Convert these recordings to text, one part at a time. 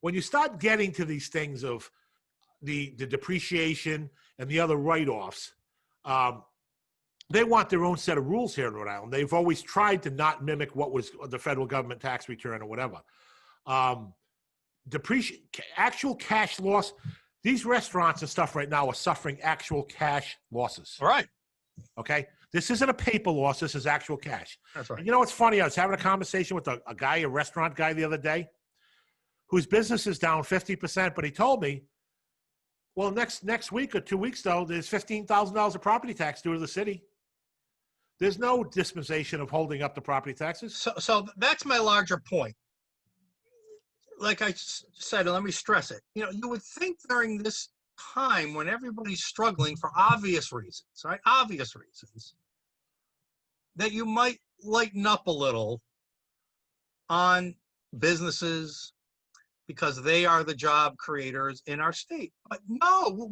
when you start getting to these things of the depreciation and the other write-offs, they want their own set of rules here in Rhode Island. They've always tried to not mimic what was the federal government tax return or whatever. Actual cash loss. These restaurants and stuff right now are suffering actual cash losses. All right. Okay? This isn't a paper loss. This is actual cash. That's right. And you know what's funny? I was having a conversation with a guy, a restaurant guy the other day, whose business is down 50%, but he told me, well, next week or 2 weeks, though, there's $15,000 of property tax due to the city. There's no dispensation of holding up the property taxes. So that's my larger point. Like I said, let me stress it. You know, you would think during this time when everybody's struggling for obvious reasons, right? Obvious reasons, that you might lighten up a little on businesses because they are the job creators in our state. But no,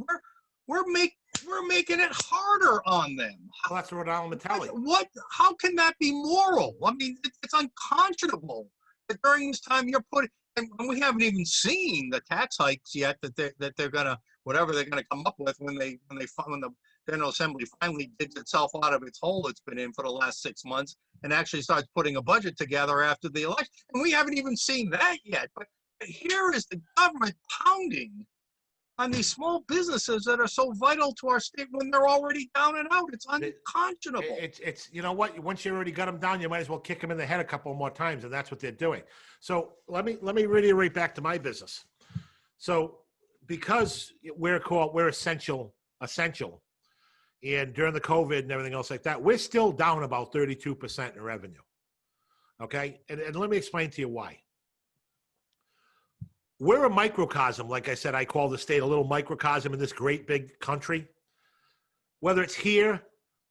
we're making it harder on them. Well, that's Rhode Island mentality. How can that be moral? I mean, it's unconscionable that during this time you're putting, and we haven't even seen the tax hikes yet that they're gonna, whatever they're gonna come up with when the General Assembly finally digs itself out of its hole it's been in for the last 6 months and actually starts putting a budget together after the election. And we haven't even seen that yet. But here is the government pounding on these small businesses that are so vital to our state when they're already down and out. It's unconscionable. It's you know what? Once you already got them down, you might as well kick them in the head a couple more times, and that's what they're doing. So let me reiterate back to my business. So because we're essential, and during the COVID and everything else like that, we're still down about 32% in revenue. Okay, and let me explain to you why. We're a microcosm. Like I said, I call the state a little microcosm in this great big country. Whether it's here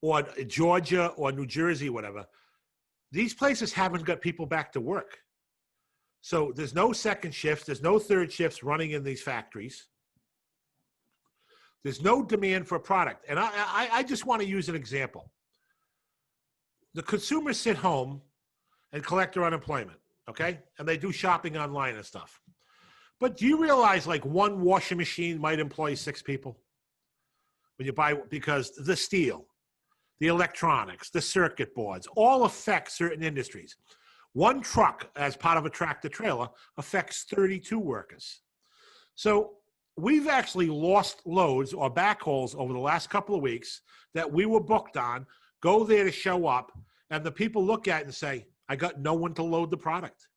or Georgia or New Jersey, whatever, these places haven't got people back to work. So there's no second shifts. There's no third shifts running in these factories. There's no demand for a product. And I just want to use an example. The consumers sit home and collect their unemployment, okay? And they do shopping online and stuff. But do you realize like one washing machine might employ 6 people when you buy, because the steel, the electronics, the circuit boards, all affect certain industries. One truck as part of a tractor trailer affects 32 workers. So we've actually lost loads or backhauls over the last couple of weeks that we were booked on, go there to show up, and the people look at it and say, I got no one to load the product.